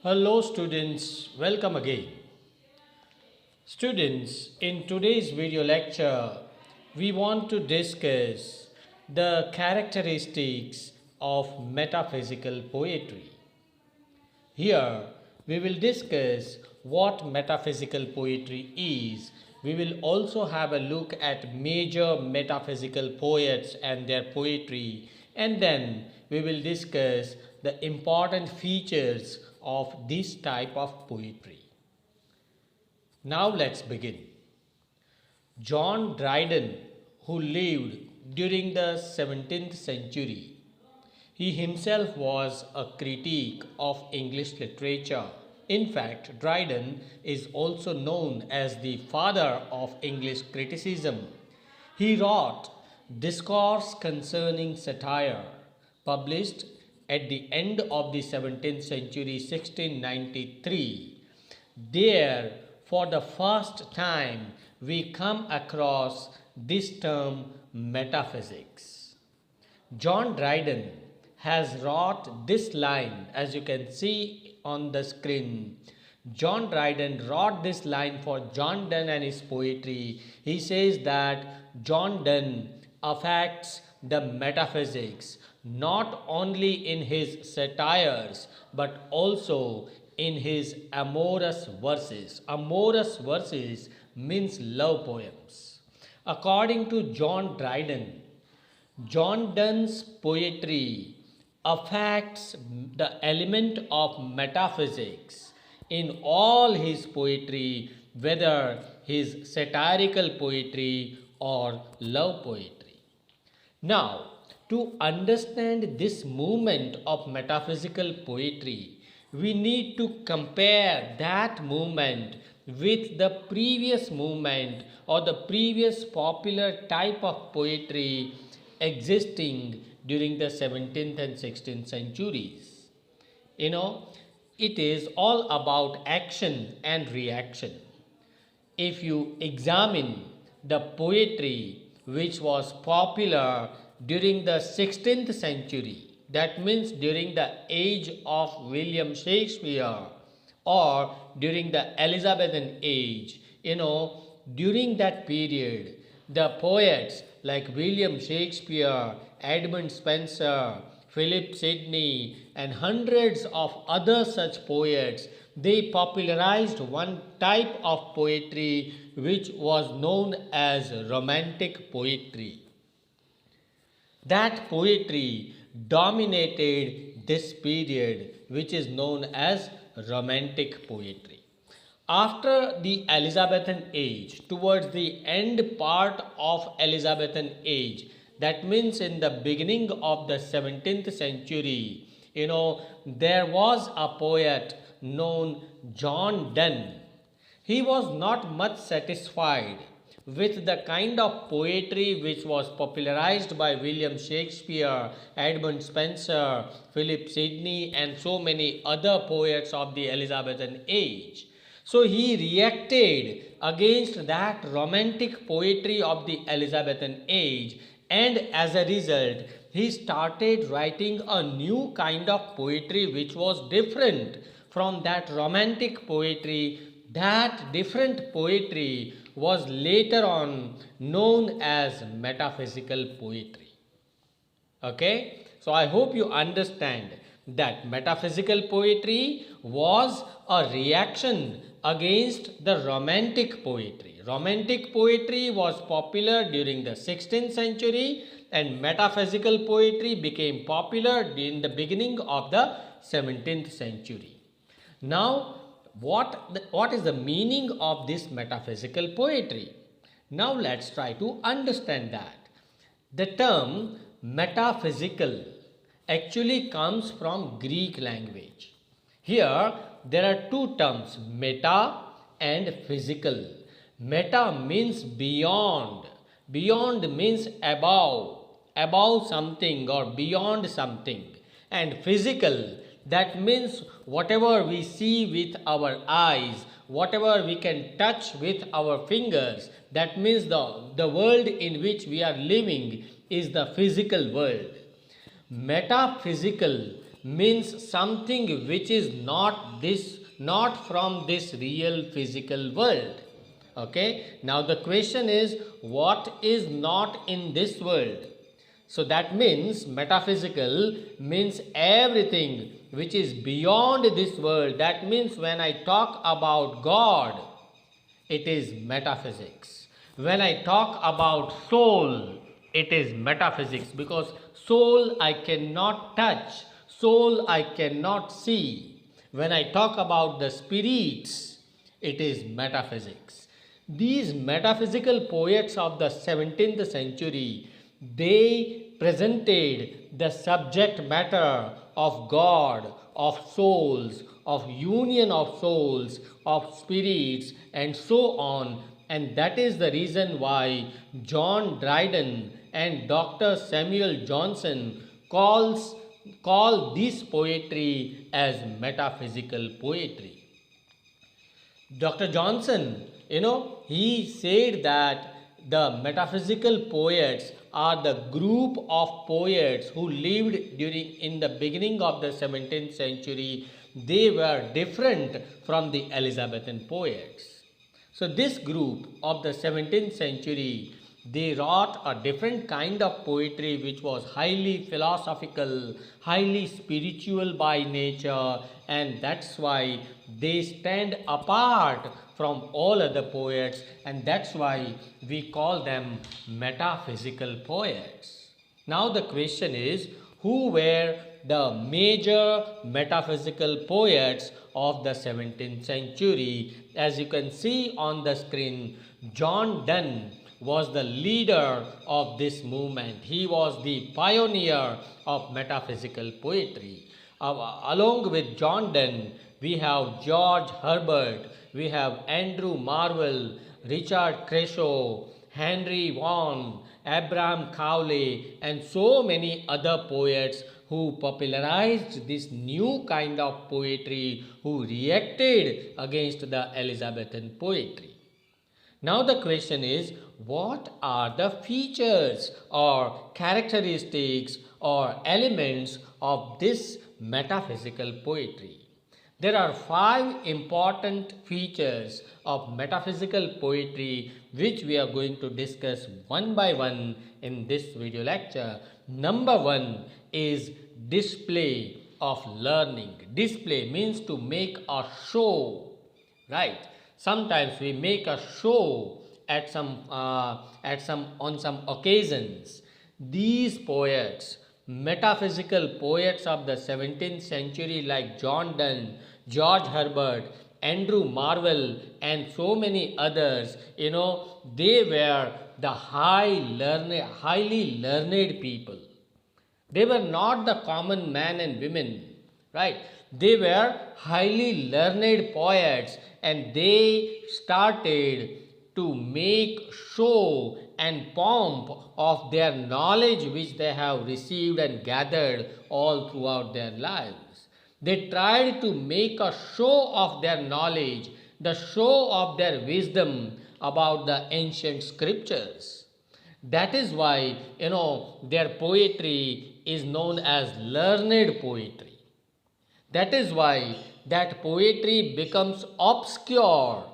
Hello students, welcome again. Students, in today's video lecture, we want to discuss the characteristics of metaphysical poetry. Here, we will discuss what metaphysical poetry is. We will also have a look at major metaphysical poets and their poetry, and then we will discuss the important features of this type of poetry. Now let's begin. John Dryden, who lived during the 17th century, he himself was a critic of English literature. In fact, Dryden is also known as the father of English criticism. He wrote Discourse Concerning Satire, published at the end of the 17th century, 1693. There, for the first time, we come across this term metaphysics. John Dryden has wrought this line, as you can see on the screen. John Dryden wrote this line for John Donne and his poetry. He says that John Donne affects the metaphysics not only in his satires but also in his amorous verses. Amorous verses means love poems. According to John Dryden, John Donne's poetry affects the element of metaphysics in all his poetry, whether his satirical poetry or love poetry. Now, to understand this movement of metaphysical poetry, we need to compare that movement with the previous movement or the previous popular type of poetry existing during the 17th and 16th centuries. It is all about action and reaction. If you examine the poetry which was popular during the 16th century, that means during the age of William Shakespeare or during the Elizabethan Age, during that period, the poets like William Shakespeare, Edmund Spenser, Philip Sidney, and hundreds of other such poets, they popularized one type of poetry which was known as romantic poetry. That poetry dominated this period, which is known as romantic poetry. After the Elizabethan Age, towards the end part of Elizabethan Age, that means in the beginning of the 17th century, there was a poet known John Donne. He was not much satisfied with the kind of poetry which was popularized by William Shakespeare, Edmund Spenser, Philip Sidney, and so many other poets of the Elizabethan Age. So he reacted against that romantic poetry of the Elizabethan Age, and as a result, he started writing a new kind of poetry which was different from that romantic poetry. That different poetry was later on known as metaphysical poetry. Okay, so I hope you understand that metaphysical poetry was a reaction against the romantic poetry. Romantic poetry was popular during the 16th century and metaphysical poetry became popular in the beginning of the 17th century. Now, what is the meaning of this metaphysical poetry? Now let's try to understand that. The term metaphysical actually comes from Greek language. Here there are two terms, meta and physical. Meta means beyond. Beyond means above something or beyond something. And physical, that means whatever we see with our eyes, whatever we can touch with our fingers, that means the world in which we are living is the physical world. Metaphysical means something which is not from this real physical world. Okay, now the question is, what is not in this world? So that means metaphysical means everything which is beyond this world. That means when I talk about God, it is metaphysics. When I talk about soul, it is metaphysics, because soul I cannot touch, soul I cannot see. When I talk about the spirits, it is metaphysics. These metaphysical poets of the 17th century, they presented the subject matter of God, of souls, of union of souls, of spirits, and so on. And that is the reason why John Dryden and Dr. Samuel Johnson call this poetry as metaphysical poetry. Dr. Johnson, he said that the metaphysical poets are the group of poets who lived in the beginning of the 17th century. They were different from the Elizabethan poets. So this group of the 17th century, they wrote a different kind of poetry which was highly philosophical, highly spiritual by nature, and that's why they stand apart from all other poets, and that's why we call them metaphysical poets. Now the question is, who were the major metaphysical poets of the 17th century? As you can see on the screen, John Donne was the leader of this movement. He was the pioneer of metaphysical poetry. Along with John Donne, we have George Herbert, we have Andrew Marvell, Richard Crashaw, Henry Vaughan, Abraham Cowley, and so many other poets who popularized this new kind of poetry, who reacted against the Elizabethan poetry. Now the question is, what are the features or characteristics or elements of this metaphysical poetry? There are 5 important features of metaphysical poetry which we are going to discuss one by one in this video lecture. Number 1 is display of learning. Display means to make a show, right? Sometimes we make a show on some occasions. These poets, metaphysical poets of the 17th century like John Donne, George Herbert, Andrew Marvell, and so many others, they were the highly learned people. They were not the common man and women, right? They were highly learned poets, and they started to make show and pomp of their knowledge which they have received and gathered all throughout their lives. They tried to make a show of their knowledge, the show of their wisdom about the ancient scriptures. That is why, their poetry is known as learned poetry. That is why that poetry becomes obscure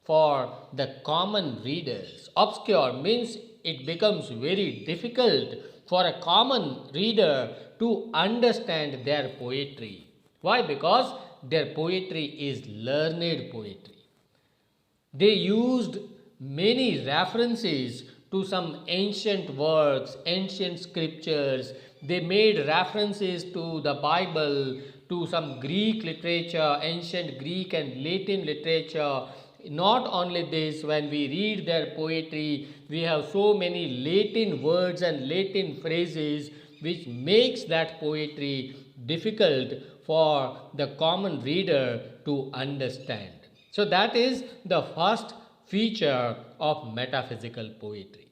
for the common readers. Obscure means it becomes very difficult for a common reader to understand their poetry. Why? Because their poetry is learned poetry. They used many references to some ancient works, ancient scriptures. They made references to the Bible, to some Greek literature, ancient Greek and Latin literature. Not only this, when we read their poetry, we have so many Latin words and Latin phrases which makes that poetry difficult for the common reader to understand. So that is the first feature of metaphysical poetry.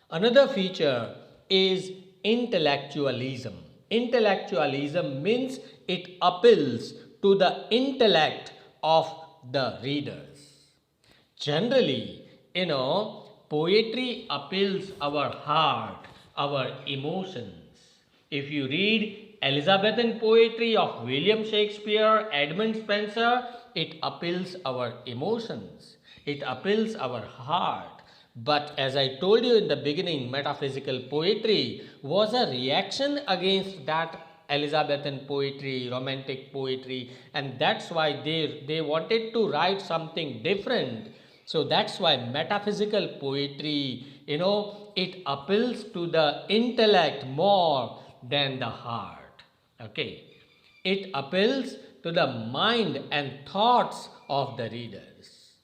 Another feature is intellectualism. Intellectualism means it appeals to the intellect of the readers. Generally, poetry appeals our heart, our emotions. If you read Elizabethan poetry of William Shakespeare, Edmund Spenser, it appeals our emotions. It appeals our heart. But as I told you in the beginning, metaphysical poetry was a reaction against that Elizabethan poetry, romantic poetry, and that's why they wanted to write something different. So that's why metaphysical poetry, it appeals to the intellect more than the heart. Okay, it appeals to the mind and thoughts of the readers.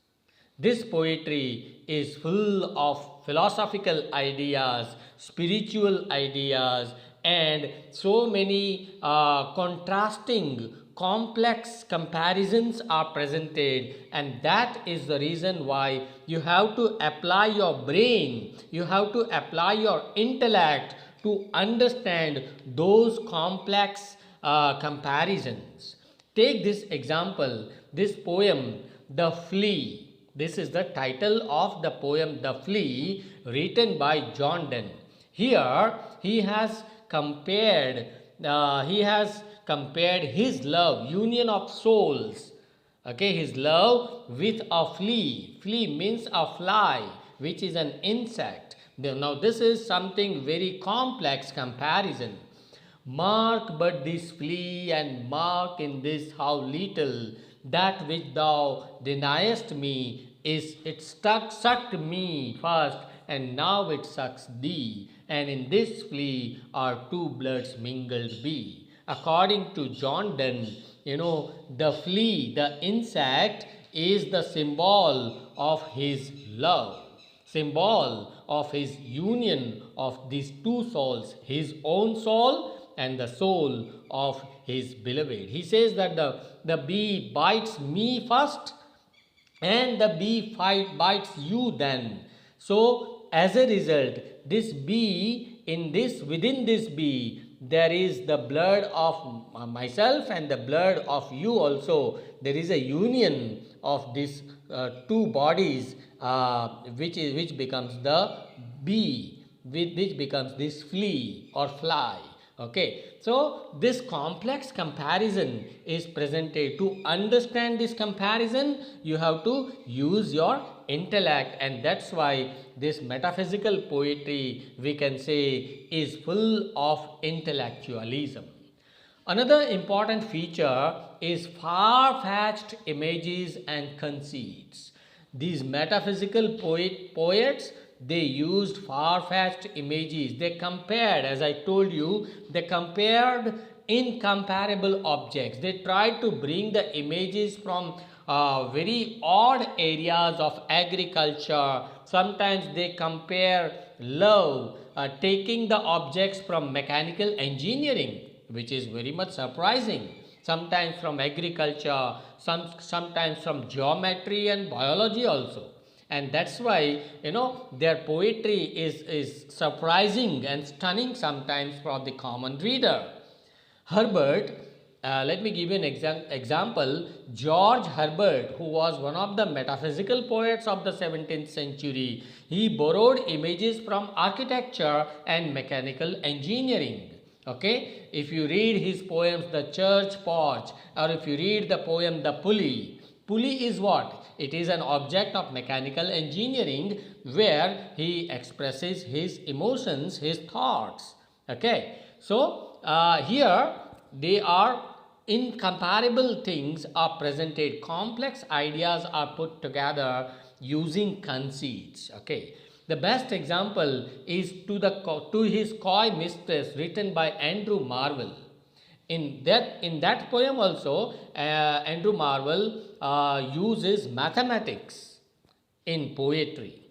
This poetry is full of philosophical ideas, spiritual ideas, and so many contrasting, complex comparisons are presented, and that is the reason why you have to apply your brain, you have to apply your intellect to understand those complex comparisons. Take this example, this poem, The Flea. This is the title of the poem, The Flea, written by Donne. Here he has compared his love, union of souls, okay, his love with a flea. Flea means a fly, which is an insect. Now this is something very complex comparison. Mark but this flea, and mark in this how little that which thou deniest me is it sucked me first, and now it sucks thee, and in this flea our two bloods mingled be. According to John Donne, the flea, the insect, is the symbol of his love, symbol of his union of these two souls, his own soul and the soul of his beloved. He says that the bee bites me first and the bee bites you then. So as a result, this bee, within this bee, there is the blood of myself and the blood of you also. There is a union of these two bodies, which becomes the bee, which becomes this flea or fly. Okay, so this complex comparison is presented. To understand this comparison, you have to use your intellect, and that's why this metaphysical poetry, we can say, is full of intellectualism. Another important feature is far-fetched images and conceits. These metaphysical poets, they used far-fetched images. They compared, as I told you, they compared incomparable objects. They tried to bring the images from very odd areas of agriculture. Sometimes they compare love, taking the objects from mechanical engineering, which is very much surprising. Sometimes from agriculture, sometimes from geometry and biology also. And that's why, their poetry is surprising and stunning sometimes for the common reader. Herbert, let me give you an example. George Herbert, who was one of the metaphysical poets of the 17th century, he borrowed images from architecture and mechanical engineering. Okay, if you read his poems, The Church Porch, or if you read the poem The Pulley, pulley is what? It is an object of mechanical engineering where he expresses his emotions, his thoughts. Okay, so here they are incomparable things are presented, complex ideas are put together using conceits. Okay, the best example is to his coy mistress, written by Andrew Marvell. In that poem also, Andrew Marvell uses mathematics in poetry.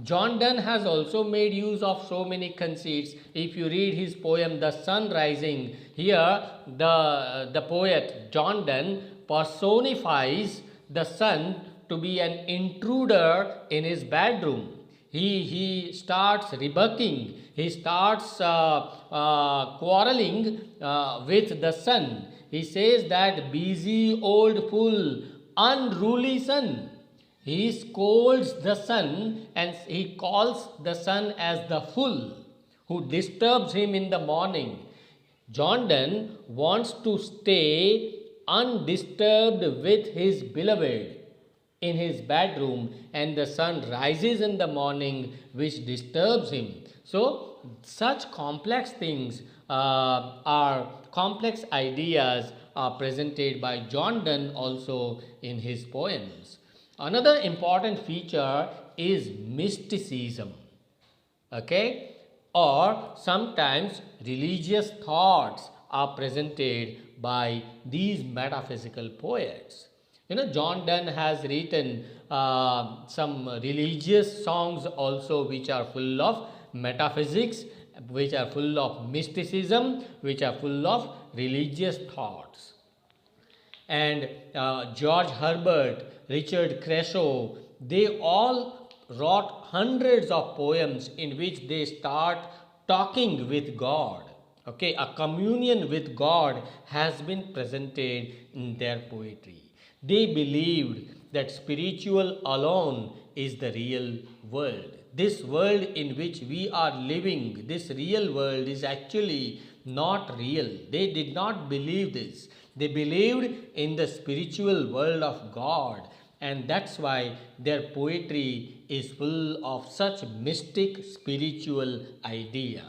John Donne has also made use of so many conceits. If you read his poem The Sun Rising, here the poet John Donne personifies the sun to be an intruder in his bedroom. He starts rebuking, he starts quarreling with the sun. He says that busy old fool, unruly sun. He scolds the sun and he calls the sun as the fool who disturbs him in the morning. John Donne wants to stay undisturbed with his beloved in his bedroom, and the sun rises in the morning, which disturbs him. So, such complex things are complex ideas are presented by John Donne also in his poems. Another important feature is mysticism, okay, or sometimes religious thoughts are presented by these metaphysical poets. John Donne has written some religious songs also, which are full of metaphysics, which are full of mysticism, which are full of religious thoughts. And George Herbert, Richard Crashaw, they all wrote hundreds of poems in which they start talking with God. Okay, a communion with God has been presented in their poetry. They believed that spiritual alone is the real world. This world in which we are living, this real world, is actually not real. They did not believe this. They believed in the spiritual world of God, and that's why their poetry is full of such mystic spiritual ideas.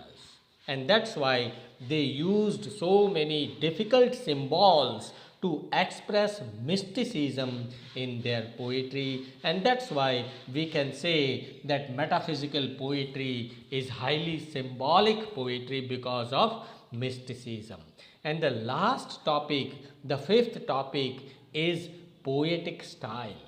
And that's why they used so many difficult symbols to express mysticism in their poetry, and that's why we can say that metaphysical poetry is highly symbolic poetry because of mysticism. And the last topic, the fifth topic, is poetic style.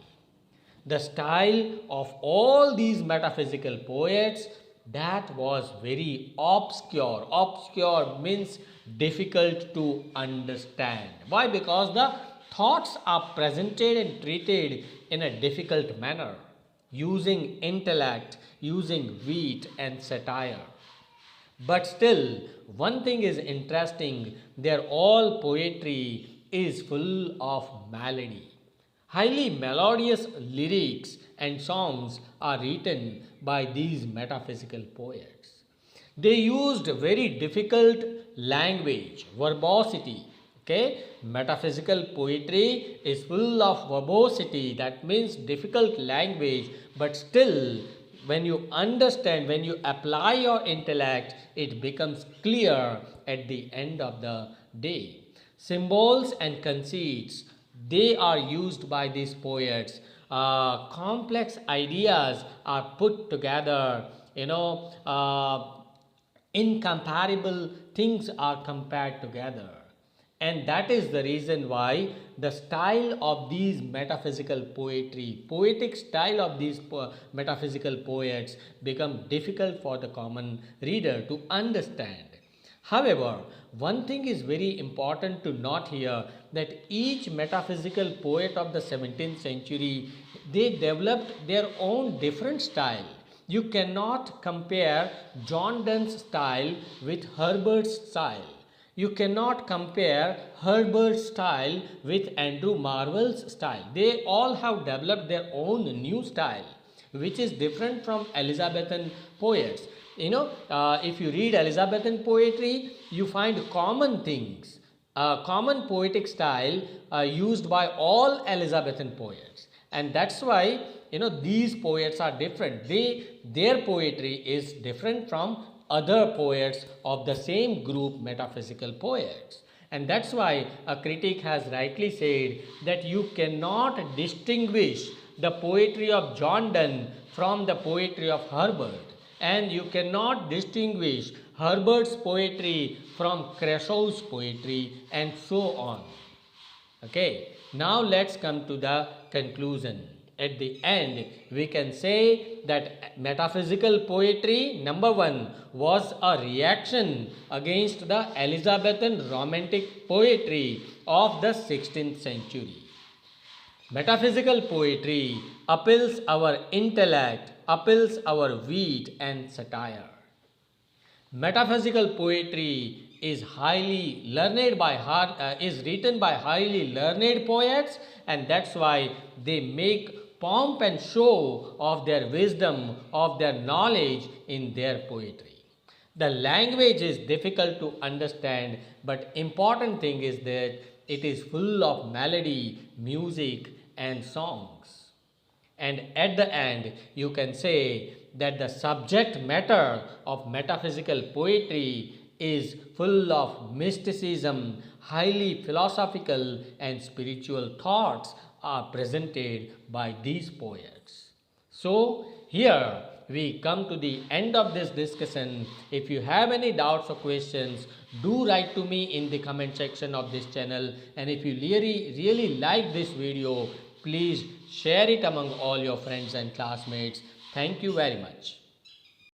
The style of all these metaphysical poets, that was very obscure. Obscure means difficult to understand. Why? Because the thoughts are presented and treated in a difficult manner, using intellect, using wit and satire. But still, one thing is interesting, their all poetry is full of melody. Highly melodious lyrics and songs are written by these metaphysical poets. They used very difficult language, verbosity. Okay, metaphysical poetry is full of verbosity, that means difficult language, but still, when you understand, when you apply your intellect, it becomes clear at the end of the day. Symbols and conceits, they are used by these poets. Complex ideas are put together, incomparable things are compared together. And that is the reason why the style of these metaphysical poetry, poetic style of these metaphysical poets become difficult for the common reader to understand. However, one thing is very important to note here, that each metaphysical poet of the 17th century, they developed their own different style. You cannot compare John Donne's style with Herbert's style. You cannot compare Herbert's style with Andrew Marvell's style. They all have developed their own new style, which is different from Elizabethan poets. If you read Elizabethan poetry, you find common things, common poetic style used by all Elizabethan poets. And that's why, these poets are different. Their poetry is different from other poets of the same group, metaphysical poets. And that's why a critic has rightly said that you cannot distinguish the poetry of John Donne from the poetry of Herbert, and you cannot distinguish Herbert's poetry from Crashaw's poetry, and so on. Okay, now let's come to the conclusion. At the end, we can say that metaphysical poetry, number one, was a reaction against the Elizabethan romantic poetry of the 16th century. Metaphysical poetry appeals our intellect, appeals our wit and satire. Metaphysical poetry is highly learned by is written by highly learned poets, and that's why they make pomp and show of their wisdom, of their knowledge in their poetry. The language is difficult to understand, but important thing is that it is full of melody, music and songs. And at the end, you can say that the subject matter of metaphysical poetry is full of mysticism, highly philosophical and spiritual thoughts are presented by these poets. So, here we come to the end of this discussion. If you have any doubts or questions, do write to me in the comment section of this channel. And if you really like this video, please share it among all your friends and classmates. Thank you very much.